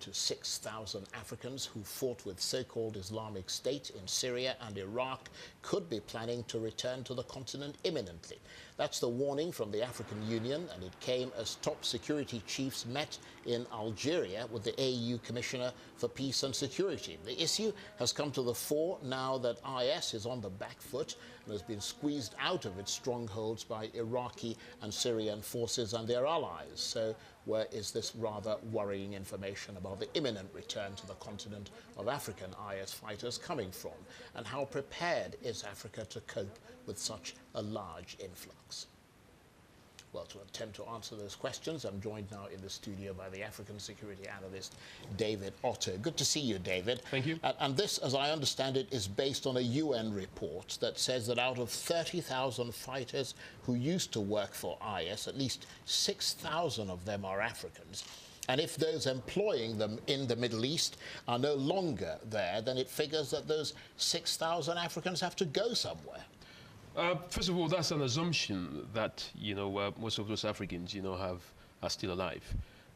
to 6,000 Africans who fought with so-called Islamic State in Syria and Iraq could be planning to return to the continent imminently. That's the warning from the African Union, and it came as top security chiefs met in Algeria with the AU Commissioner for Peace and Security. The issue has come to the fore now that IS is on the back foot and has been squeezed out of its strongholds by Iraqi and Syrian forces and their allies. So where is this rather worrying information about the imminent return to the continent of African IS fighters coming from? And how prepared is Africa to cope with such a large influx? Well, to attempt to answer those questions, I'm joined now in the studio by the African security analyst, David Otto. Good to see you, David. Thank you. And this, as I understand it, is based on a UN report that says that out of 30,000 fighters who used to work for IS, at least 6,000 of them are Africans. And if those employing them in the Middle East are no longer there, then it figures that those 6,000 Africans have to go somewhere. First of all, that's an assumption that, most of those Africans, are still alive.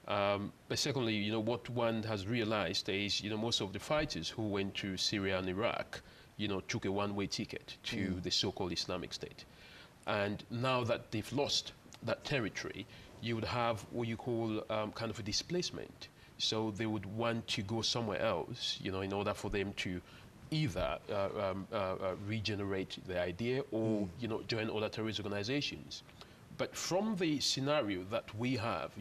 But secondly, what one has realized is, most of the fighters who went to Syria and Iraq, took a one-way ticket to the so-called Islamic State. And now that they've lost that territory, you would have what you call kind of a displacement. So they would want to go somewhere else, in order for them to either regenerate the idea or join other terrorist organizations. But from the scenario that we have,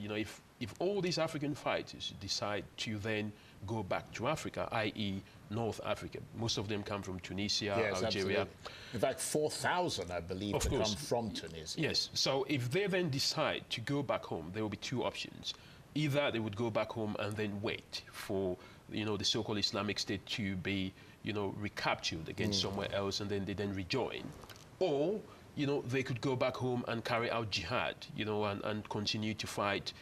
if all these African fighters decide to then go back to Africa, i.e. North Africa, most of them come from Tunisia, yes, Algeria. Absolutely. In fact, 4,000, I believe, to come from Tunisia. Yes, so if they then decide to go back home, there will be two options. Either they would go back home and then wait for the so-called Islamic State to be recaptured against somewhere else, and then they then rejoin. Or, they could go back home and carry out jihad, and continue to fight,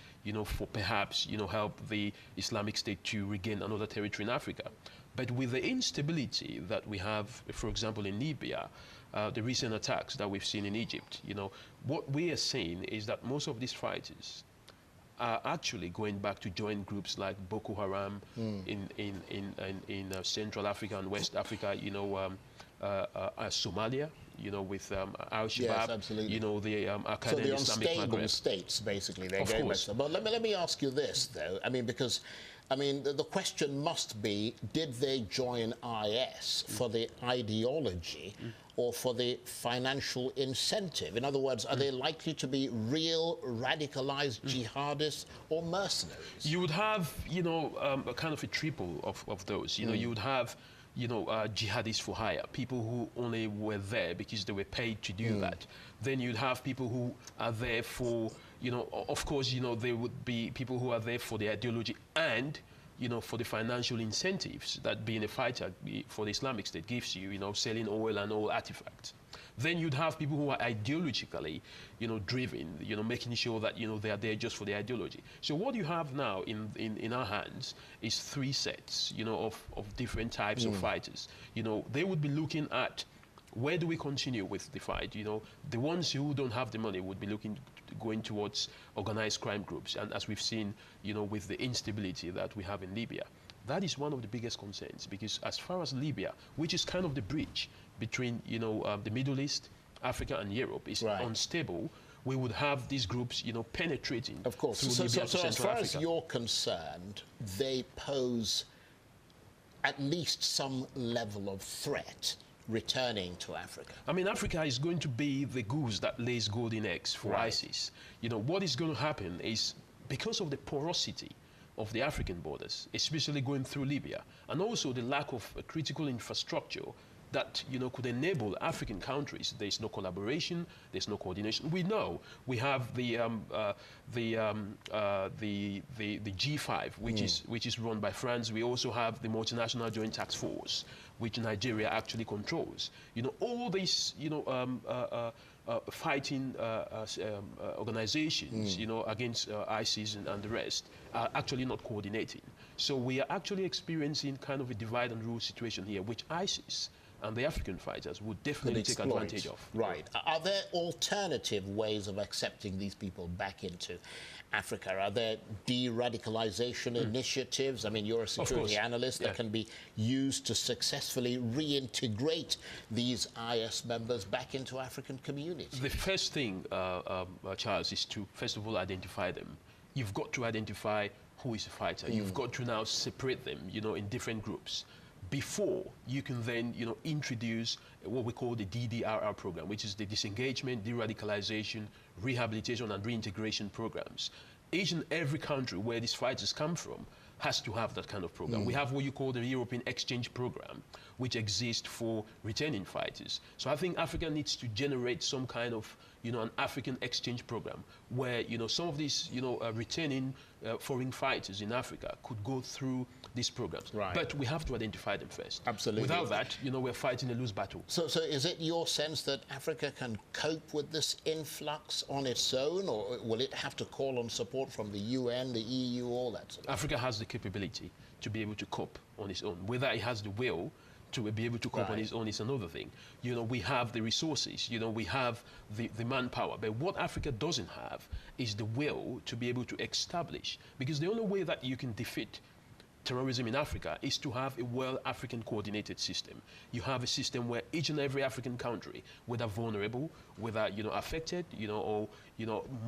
for perhaps, help the Islamic State to regain another territory in Africa. But with the instability that we have, for example, in Libya, the recent attacks that we've seen in Egypt, what we are saying is that most of these fighters are actually going back to join groups like Boko Haram in Central Africa and West Africa, Somalia, with Al-Shabaab, yes, absolutely. The Al-Qaeda so the Islamic unstable Maghreb. states, basically, they're going back to. But let me ask you this, though. Because the question must be, did they join IS for the ideology or for the financial incentive? In other words, are they likely to be real radicalized jihadists or mercenaries? You would have, a kind of a triple of those. You would have, jihadists for hire, people who only were there because they were paid to do that. Then you'd have people who are there for, of course, there would be people who are there for the ideology and, for the financial incentives that being a fighter for the Islamic State gives you, selling oil and all artifacts. Then you'd have people who are ideologically, driven, making sure that, they are there just for the ideology. So what you have now in our hands is three sets, of different types of fighters. They would be looking at where do we continue with the fight? The ones who don't have the money would be going towards organized crime groups. And as we've seen, with the instability that we have in Libya, that is one of the biggest concerns, because as far as Libya, which is kind of the bridge between, the Middle East, Africa and Europe, is unstable, we would have these groups, penetrating. Of course. Through so Libya to as far Africa. as you're concerned, they pose at least some level of threat returning to Africa. Africa is going to be the goose that lays golden eggs for ISIS. What is going to happen is, because of the porosity of the African borders, especially going through Libya, and also the lack of critical infrastructure that could enable African countries. There's no collaboration, there's no coordination. We know we have the G5, which is run by France. We also have the Multinational Joint Task Force, which Nigeria actually controls. All these fighting organizations, against ISIS and the rest, are actually not coordinating. So we are actually experiencing kind of a divide and rule situation here, which ISIS and the African fighters would definitely take advantage of. Right. Are there alternative ways of accepting these people back into Africa? Are there de-radicalization initiatives? I mean, you're a security analyst that can be used to successfully reintegrate these IS members back into African communities. The first thing, Charles, is to, first of all, identify them. You've got to identify who is a fighter. You've got to now separate them, in different groups, before you can then, introduce what we call the DDRR program, which is the disengagement, de-radicalization, rehabilitation, and reintegration programs. Each and every country where these fighters come from has to have that kind of program. We have what you call the European Exchange Program, which exists for returning fighters. So I think Africa needs to generate some kind of, an African exchange program where, some of these, returning foreign fighters in Africa could go through these programs. Right. But we have to identify them first. Absolutely. Without that, we're fighting a loose battle. So is it your sense that Africa can cope with this influx on its own, or will it have to call on support from the UN, the EU, all that sort of Africa has the capability to be able to cope on its own. Whether it has the will to be able to cope on its own is another thing. We have the resources, we have the manpower. But what Africa doesn't have is the will to be able to establish. Because the only way that you can defeat terrorism in Africa is to have a well-African coordinated system. You have a system where each and every African country, whether vulnerable, whether affected, or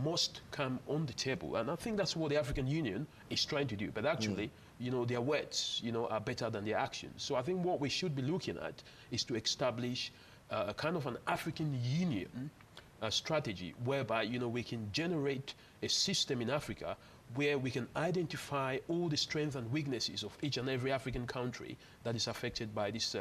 must come on the table. And I think that's what the African Union is trying to do. But actually, their words, are better than their actions. So I think what we should be looking at is to establish a kind of an African Union strategy whereby we can generate a system in Africa where we can identify all the strengths and weaknesses of each and every African country that is affected by this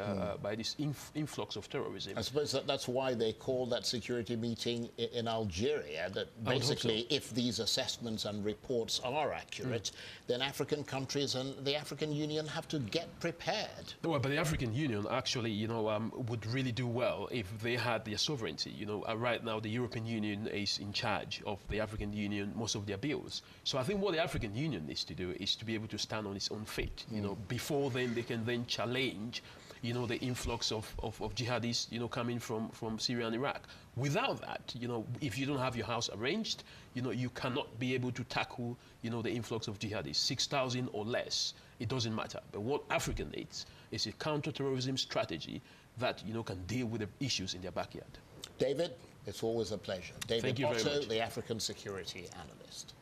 influx of terrorism. I suppose that's why they called that security meeting in Algeria, that basically if these assessments and reports are accurate, then African countries and the African Union have to get prepared. Well, but the African Union actually, would really do well if they had their sovereignty. Right now the European Union is in charge of the African Union, most of their bills. So I think what the African Union needs to do is to be able to stand on its own feet. Before then they can then challenge, the influx of jihadists, coming from Syria and Iraq. Without that, if you don't have your house arranged, you cannot be able to tackle, the influx of jihadists, 6,000 or less. It doesn't matter. But what Africa needs is a counter-terrorism strategy that, can deal with the issues in their backyard. David, it's always a pleasure. David Thank you very Otto, much. the African security analyst.